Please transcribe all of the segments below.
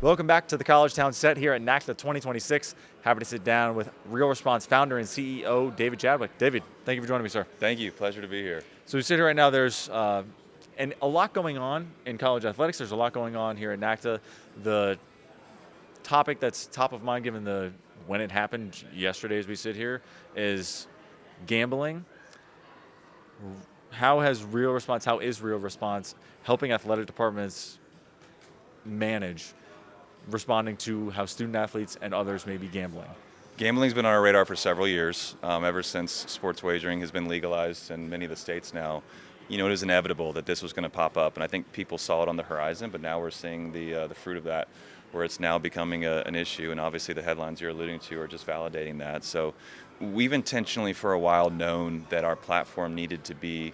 Welcome back to the College.town set here at NACD 2026. Happy to sit down with RealResponse founder and CEO David Chadwick. David, thank you for joining me, sir. Thank you. Pleasure to be here. So we sit here right now. There's a lot going on in college athletics. There's a lot going on here at NACD. The topic that's top of mind, given when it happened yesterday, as we sit here, is gambling. How is RealResponse helping athletic departments manage responding to how student athletes and others may be gambling? Gambling's been on our radar for several years, ever since sports wagering has been legalized in many of the states now. It was inevitable that this was going to pop up, and I think people saw it on the horizon, but now we're seeing the fruit of that, where it's now becoming an issue, and obviously the headlines you're alluding to are just validating that. So we've intentionally for a while known that our platform needed to be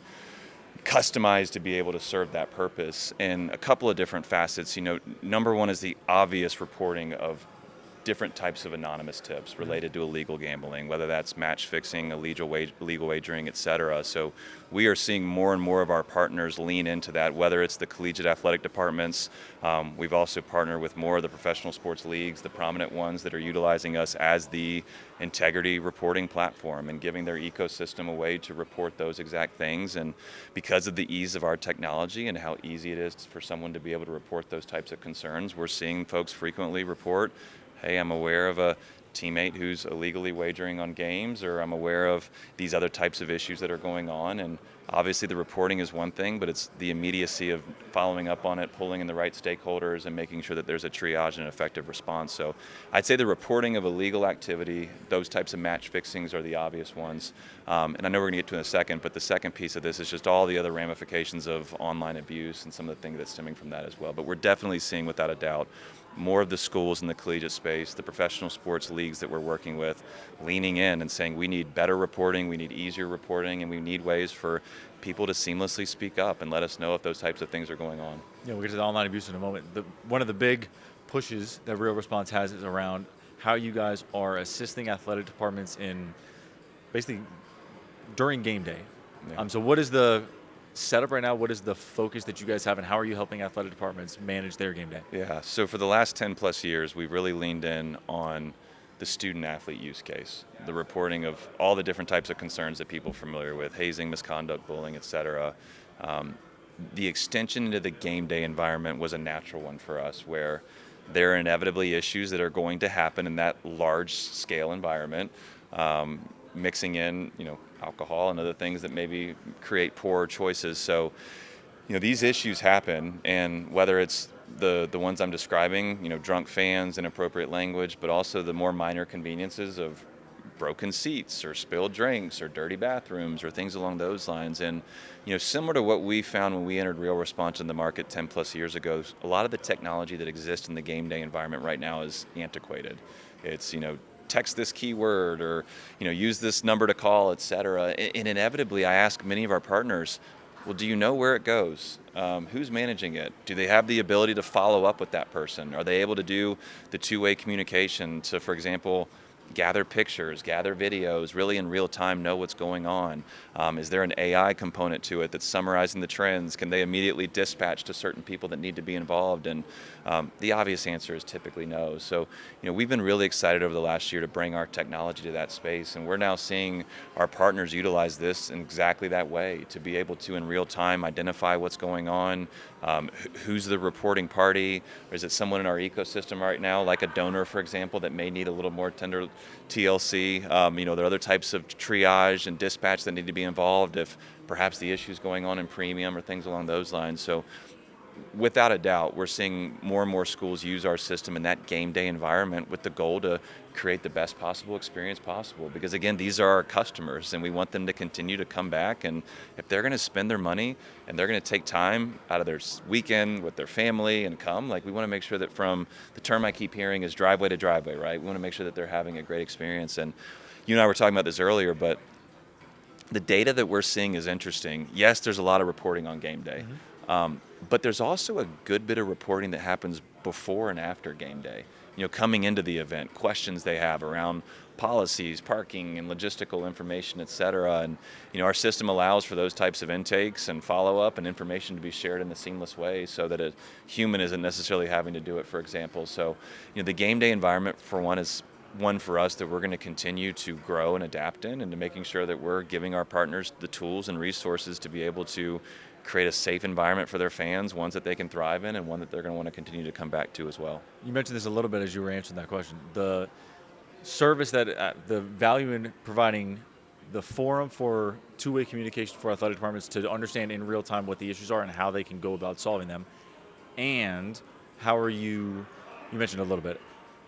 customized to be able to serve that purpose, and a couple of different facets. Number one is the obvious reporting of different types of anonymous tips related to illegal gambling, whether that's match fixing, illegal wagering, et cetera. So we are seeing more and more of our partners lean into that, whether it's the collegiate athletic departments. We've also partnered with more of the professional sports leagues, the prominent ones that are utilizing us as the integrity reporting platform and giving their ecosystem a way to report those exact things. And because of the ease of our technology and how easy it is for someone to be able to report those types of concerns, we're seeing folks frequently report, hey, I'm aware of a teammate who's illegally wagering on games, or I'm aware of these other types of issues that are going on. And obviously the reporting is one thing, but it's the immediacy of following up on it, pulling in the right stakeholders, and making sure that there's a triage and effective response. So I'd say the reporting of illegal activity, those types of match fixings are the obvious ones. And I know we're going to get to in a second, but the second piece of this is just all the other ramifications of online abuse and some of the things that's stemming from that as well. But we're definitely seeing, without a doubt, more of the schools in the collegiate space, the professional sports leagues that we're working with, leaning in and saying we need better reporting, we need easier reporting, and we need ways for people to seamlessly speak up and let us know if those types of things are going on. Yeah, we'll get to the online abuse in a moment. One of the big pushes that RealResponse has is around how you guys are assisting athletic departments in basically during game day. Yeah. So what is the setup right now? What is the focus that you guys have, and how are you helping athletic departments manage their game day? Yeah, so for the last 10 plus years, we've really leaned in on the student athlete use case, the reporting of all the different types of concerns that people are familiar with, hazing, misconduct, bullying, et cetera. The extension into the game day environment was a natural one for us, where there are inevitably issues that are going to happen in that large scale environment, mixing in, alcohol and other things that maybe create poor choices. So, these issues happen, and whether it's the ones I'm describing, drunk fans, inappropriate language, but also the more minor conveniences of broken seats or spilled drinks or dirty bathrooms or things along those lines. And, similar to what we found when we entered RealResponse in the market 10 plus years ago, a lot of the technology that exists in the game day environment right now is antiquated. It's, text this keyword, or use this number to call, et cetera. And inevitably, I ask many of our partners, well, do you know where it goes? Who's managing it? Do they have the ability to follow up with that person? Are they able to do the two-way communication to, for example, gather pictures, gather videos, really in real time know what's going on? Is there an AI component to it that's summarizing the trends? Can they immediately dispatch to certain people that need to be involved? And the obvious answer is typically no. So, we've been really excited over the last year to bring our technology to that space, and we're now seeing our partners utilize this in exactly that way, to be able to in real time identify what's going on, who's the reporting party, or is it someone in our ecosystem right now, like a donor, for example, that may need a little more tender TLC. There are other types of triage and dispatch that need to be involved if perhaps the issue is going on in premium or things along those lines. So without a doubt, we're seeing more and more schools use our system in that game day environment with the goal to create the best possible experience possible. Because again, these are our customers, and we want them to continue to come back. And if they're going to spend their money and they're going to take time out of their weekend with their family and come, we want to make sure that, from the term I keep hearing is driveway to driveway, right? We want to make sure that they're having a great experience. And you and I were talking about this earlier, but the data that we're seeing is interesting. Yes, there's a lot of reporting on game day. But there's also a good bit of reporting that happens before and after game day. coming into the event, questions they have around policies, parking, and logistical information, et cetera. And our system allows for those types of intakes and follow-up and information to be shared in a seamless way, so that a human isn't necessarily having to do it, for example. So the game day environment, for one, is one for us that we're going to continue to grow and adapt in, and to making sure that we're giving our partners the tools and resources to be able to create a safe environment for their fans, ones that they can thrive in, and one that they're going to want to continue to come back to as well. You mentioned this a little bit as you were answering that question. The service that the value in providing the forum for two-way communication for athletic departments to understand in real time what the issues are and how they can go about solving them, and how are you mentioned a little bit,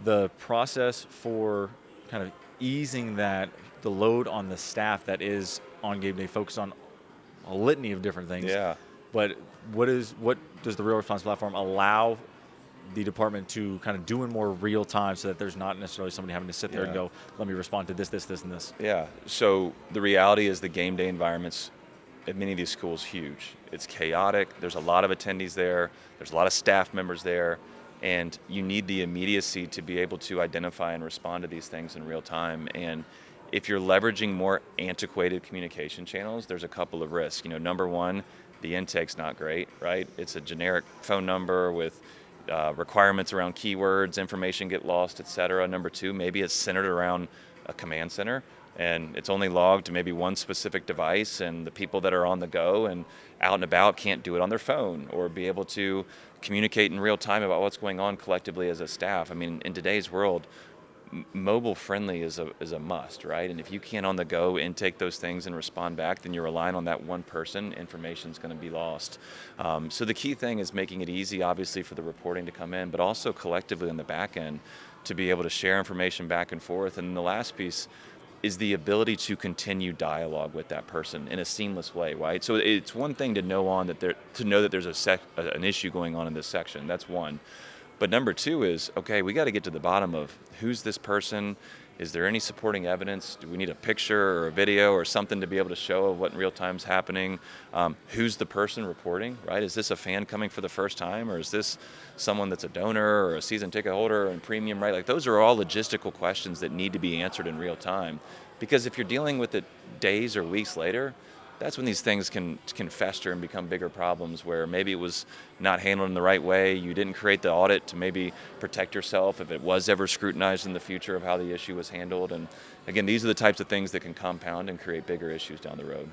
the process for kind of easing the load on the staff that is on game day, focused on a litany of different things. Yeah. But what does the RealResponse platform allow the department to kind of do in more real time, so that there's not necessarily somebody having to sit there and go, let me respond to this, and this? Yeah. So the reality is the game day environments at many of these schools huge. It's chaotic. There's a lot of attendees there. There's a lot of staff members there. And you need the immediacy to be able to identify and respond to these things in real time. And if you're leveraging more antiquated communication channels, there's a couple of risks. Number one, the intake's not great, right? It's a generic phone number with requirements around keywords, information get lost, et cetera. Number two, maybe it's centered around a command center, and it's only logged to maybe one specific device, and the people that are on the go and out and about can't do it on their phone or be able to communicate in real time about what's going on collectively as a staff. I mean, in today's world, mobile friendly is a must, right? And if you can't on the go intake those things and respond back, then you're relying on that one person. Information's going to be lost. So the key thing is making it easy, obviously, for the reporting to come in, but also collectively on the back end to be able to share information back and forth. And the last piece is the ability to continue dialogue with that person in a seamless way, right? So it's one thing to know that there's an issue going on in this section. That's one. But number two is, okay, we got to get to the bottom of who's this person. Is there any supporting evidence? Do we need a picture or a video or something to be able to show of what in real time is happening? Who's the person reporting, right? Is this a fan coming for the first time, or is this someone that's a donor or a season ticket holder and premium, right? Like, those are all logistical questions that need to be answered in real time. Because if you're dealing with it days or weeks later, that's when these things can fester and become bigger problems, where maybe it was not handled in the right way. You didn't create the audit to maybe protect yourself if it was ever scrutinized in the future of how the issue was handled. And again, these are the types of things that can compound and create bigger issues down the road.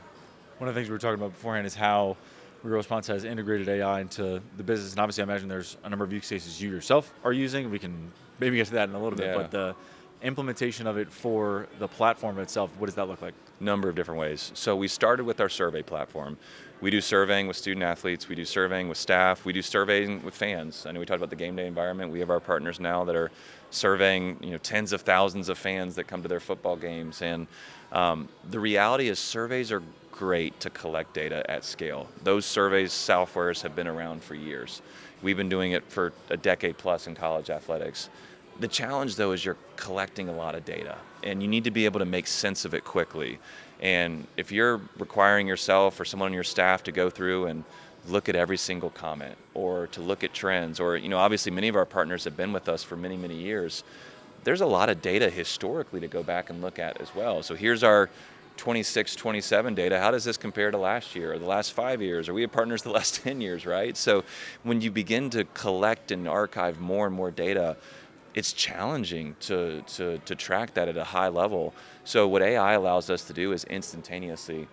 One of the things we were talking about beforehand is how RealResponse has integrated AI into the business. And obviously, I imagine there's a number of use cases you yourself are using. We can maybe get to that in a little bit, but the implementation of it for the platform itself, what does that look like? Number of different ways. So we started with our survey platform. We do surveying with student athletes, we do surveying with staff, we do surveying with fans. I know we talked about the game day environment. We have our partners now that are surveying tens of thousands of fans that come to their football games. And the reality is, surveys are great to collect data at scale. Those surveys softwares have been around for years. We've been doing it for a decade plus in college athletics. The challenge, though, is you're collecting a lot of data, and you need to be able to make sense of it quickly. And if you're requiring yourself or someone on your staff to go through and look at every single comment, or to look at trends, or obviously many of our partners have been with us for many, many years, there's a lot of data historically to go back and look at as well. So here's our 26, 27 data. How does this compare to last year or the last 5 years? Are we partners the last 10 years, right? So when you begin to collect and archive more and more data, it's challenging to track that at a high level. So what AI allows us to do is instantaneously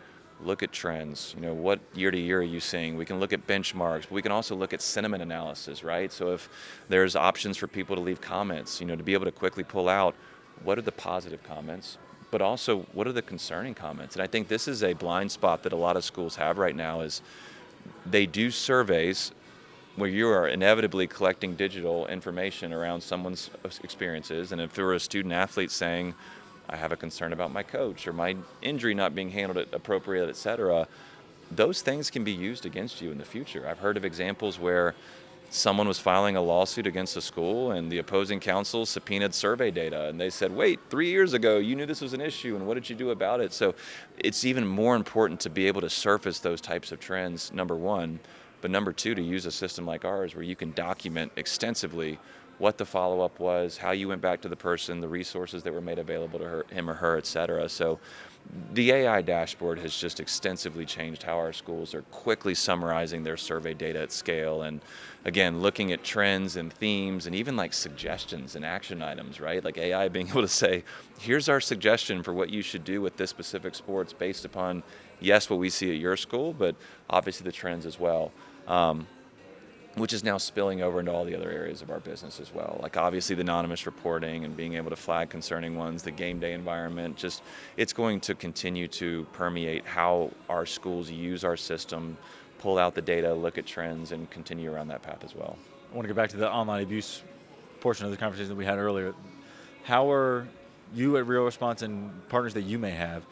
look at trends. What year to year are you seeing? We can look at benchmarks, but we can also look at sentiment analysis, right? So if there's options for people to leave comments, to be able to quickly pull out what are the positive comments, but also what are the concerning comments. And I think this is a blind spot that a lot of schools have right now, is they do surveys where you are inevitably collecting digital information around someone's experiences. And if there were a student athlete saying, I have a concern about my coach or my injury not being handled appropriate, et cetera, those things can be used against you in the future. I've heard of examples where someone was filing a lawsuit against a school and the opposing counsel subpoenaed survey data, and they said, wait, 3 years ago you knew this was an issue, and what did you do about it? So it's even more important to be able to surface those types of trends, number one. But number two, to use a system like ours where you can document extensively what the follow-up was, how you went back to the person, the resources that were made available to him or her, et cetera. So the AI dashboard has just extensively changed how our schools are quickly summarizing their survey data at scale, and again, looking at trends and themes and even like suggestions and action items, right? Like AI being able to say, here's our suggestion for what you should do with this specific sports based upon, yes, what we see at your school, but obviously the trends as well. Which is now spilling over into all the other areas of our business as well. Like obviously the anonymous reporting and being able to flag concerning ones, the game day environment, just it's going to continue to permeate how our schools use our system, pull out the data, look at trends, and continue around that path as well. I want to go back to the online abuse portion of the conversation that we had earlier. How are you at RealResponse and partners that you may have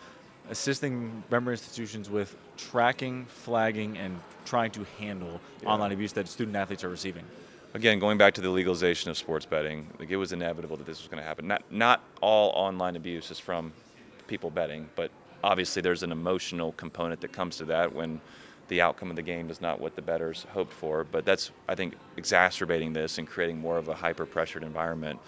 assisting member institutions with tracking, flagging, and trying to handle online abuse that student athletes are receiving? Again, going back to the legalization of sports betting, like it was inevitable that this was going to happen. Not all online abuse is from people betting, but obviously there's an emotional component that comes to that when the outcome of the game is not what the bettors hoped for. But that's, I think, exacerbating this and creating more of a hyper-pressured environment.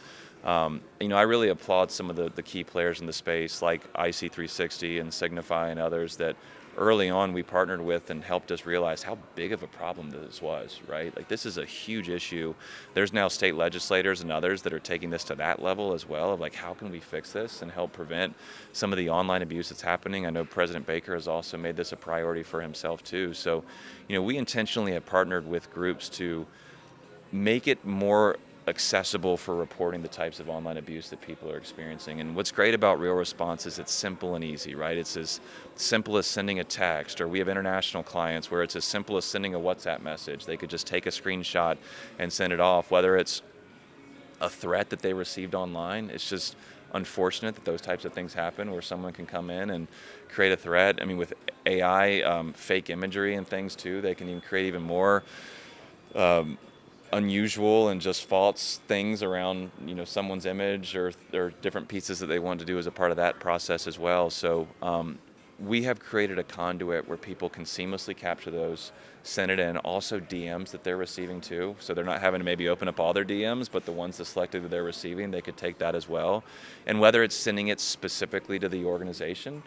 I really applaud some of the key players in the space like IC360 and Signify and others that early on we partnered with and helped us realize how big of a problem this was, right? Like this is a huge issue. There's now state legislators and others that are taking this to that level as well of like how can we fix this and help prevent some of the online abuse that's happening. I know President Baker has also made this a priority for himself too. So, we intentionally have partnered with groups to make it more accessible for reporting the types of online abuse that people are experiencing. And what's great about RealResponse is it's simple and easy, right? It's as simple as sending a text, or we have international clients where it's as simple as sending a WhatsApp message. They could just take a screenshot and send it off, whether it's a threat that they received online. It's just unfortunate that those types of things happen where someone can come in and create a threat. I mean, with AI, fake imagery and things too, they can even create even more unusual and just false things around someone's image or different pieces that they want to do as a part of that process as well. So we have created a conduit where people can seamlessly capture those, send it in, also DMs that they're receiving too. So they're not having to maybe open up all their DMs, but the ones selected that they're receiving, they could take that as well. And whether it's sending it specifically to the organization,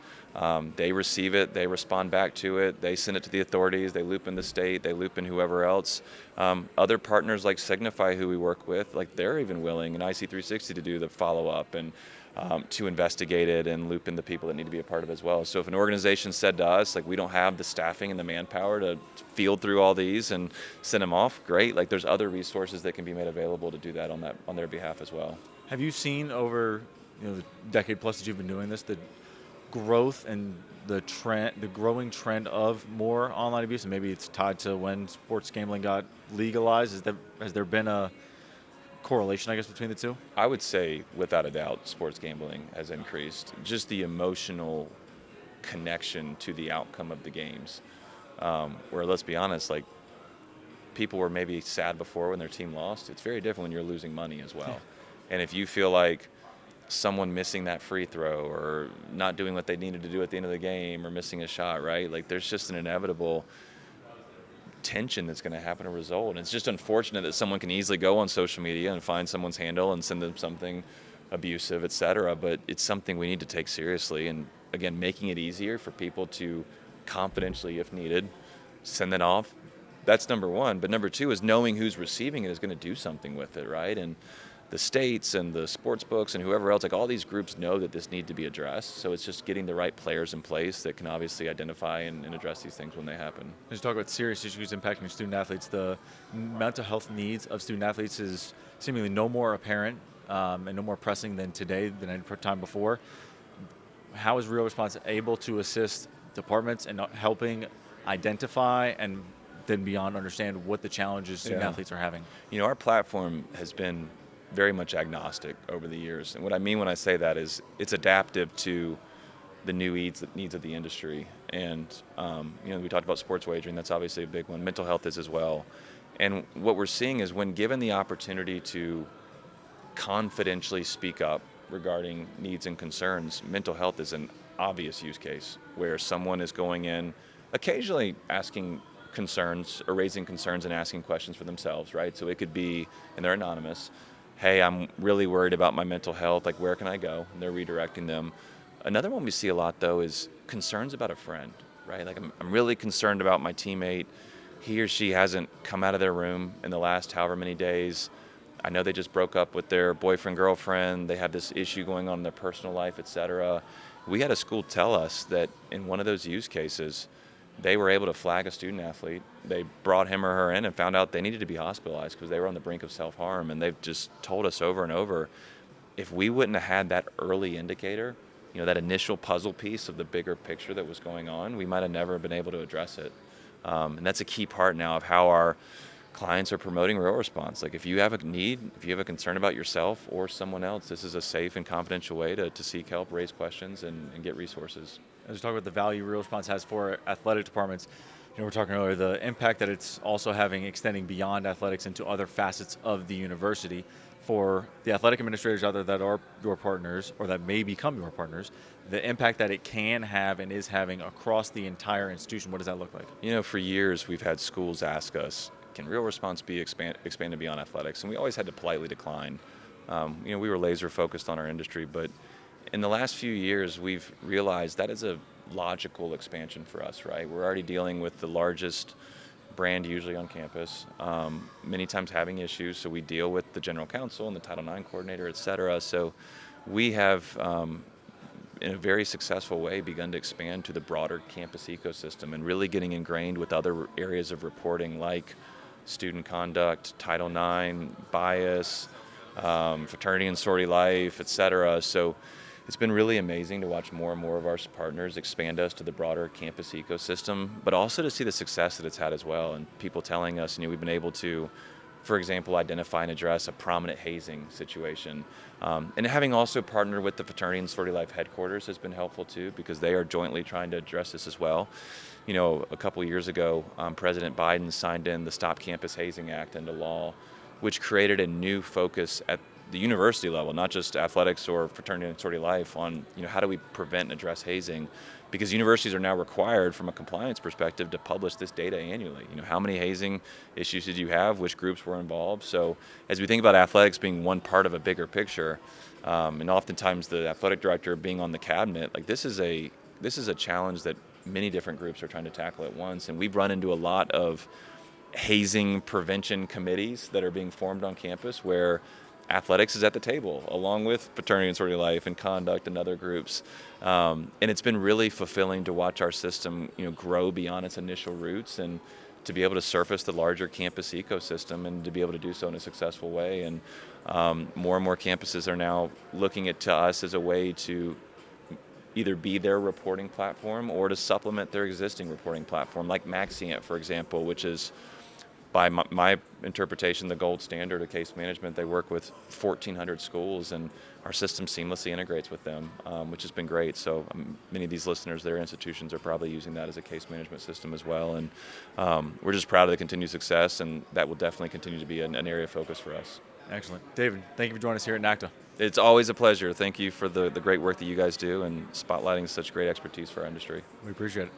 they receive it, they respond back to it, they send it to the authorities, they loop in the state, they loop in whoever else. Other partners like Signify, who we work with, like they're even willing, and IC360 to do the follow-up and to investigate it and loop in the people that need to be a part of it as well. So if an organization said to us, like we don't have the staffing and the manpower to field through all these and send them off, great. Like there's other resources that can be made available to do that on their behalf as well. Have you seen over the decade plus that you've been doing this, the growth and the growing trend of more online abuse? And maybe it's tied to when sports gambling got legalized. Has there been a correlation, I guess, between the two? I would say, without a doubt, sports gambling has increased. Just the emotional connection to the outcome of the games. Where, let's be honest, like people were maybe sad before when their team lost. It's very different when you're losing money as well. Yeah. And if you feel like someone missing that free throw or not doing what they needed to do at the end of the game or missing a shot, right? Like there's just an inevitable tension that's going to happen as a result. And it's just unfortunate that someone can easily go on social media and find someone's handle and send them something abusive, et cetera. But it's something we need to take seriously. And again, making it easier for people to confidentially, if needed, send it off. That's number one. But number two is knowing who's receiving it is going to do something with it, right? And the states and the sports books and whoever else, like all these groups know that this need to be addressed. So it's just getting the right players in place that can obviously identify and address these things when they happen. As you talk about serious issues impacting student athletes, the mental health needs of student athletes is seemingly no more apparent and no more pressing than today than any time before. How is RealResponse able to assist departments in helping identify and then beyond understand what the challenges student athletes are having? Our platform has been very much agnostic over the years. And what I mean when I say that is it's adaptive to the new needs of the industry. And, we talked about sports wagering. That's obviously a big one. Mental health is as well. And what we're seeing is when given the opportunity to confidentially speak up regarding needs and concerns, mental health is an obvious use case where someone is going in, occasionally asking concerns or raising concerns and asking questions for themselves, right? So it could be, and they're anonymous, hey, I'm really worried about my mental health, like where can I go? And they're redirecting them. Another one we see a lot though is concerns about a friend, right? Like I'm really concerned about my teammate. He or she hasn't come out of their room in the last however many days. I know they just broke up with their boyfriend, girlfriend. They have this issue going on in their personal life, et cetera. We had a school tell us that in one of those use cases, they were able to flag a student athlete. They brought him or her in and found out they needed to be hospitalized because they were on the brink of self-harm. And they've just told us over and over, if we wouldn't have had that early indicator, that initial puzzle piece of the bigger picture that was going on, we might have never been able to address it. And that's a key part now of how our clients are promoting RealResponse. Like if you have a need, if you have a concern about yourself or someone else, this is a safe and confidential way to seek help, raise questions, and get resources. As we talk about the value RealResponse has for athletic departments, we're talking earlier, the impact that it's also having extending beyond athletics into other facets of the university. For the athletic administrators out there that are your partners or that may become your partners, the impact that it can have and is having across the entire institution, what does that look like? For years we've had schools ask us, can RealResponse be expanded beyond athletics? And we always had to politely decline. We were laser focused on our industry, but in the last few years we've realized that is a logical expansion for us, right? We're already dealing with the largest brand usually on campus, many times having issues, so we deal with the general counsel and the Title IX coordinator, et cetera. So we have, in a very successful way, begun to expand to the broader campus ecosystem and really getting ingrained with other areas of reporting like student conduct, Title IX, bias, fraternity and sorority life, et cetera. So it's been really amazing to watch more and more of our partners expand us to the broader campus ecosystem, but also to see the success that it's had as well. And people telling us, we've been able to, for example, identify and address a prominent hazing situation. And having also partnered with the fraternity and sorority life headquarters has been helpful too, because they are jointly trying to address this as well. A couple of years ago, President Biden signed in the Stop Campus Hazing Act into law, which created a new focus at the university level, not just athletics or fraternity and sorority life, on how do we prevent and address hazing, because universities are now required from a compliance perspective to publish this data annually. How many hazing issues did you have, which groups were involved? So as we think about athletics being one part of a bigger picture, and oftentimes the athletic director being on the cabinet, like this is a challenge that many different groups are trying to tackle at once. And we've run into a lot of hazing prevention committees that are being formed on campus where athletics is at the table, along with fraternity and sorority life and conduct and other groups. And it's been really fulfilling to watch our system, grow beyond its initial roots and to be able to surface the larger campus ecosystem and to be able to do so in a successful way. And more and more campuses are now looking to us as a way to either be their reporting platform or to supplement their existing reporting platform, like Maxient, for example, which is, by my interpretation, the gold standard of case management. They work with 1,400 schools, and our system seamlessly integrates with them, which has been great. So many of these listeners, their institutions are probably using that as a case management system as well. And we're just proud of the continued success, and that will definitely continue to be an area of focus for us. Excellent. David, thank you for joining us here at NACDA. It's always a pleasure. Thank you for the great work that you guys do and spotlighting such great expertise for our industry. We appreciate it.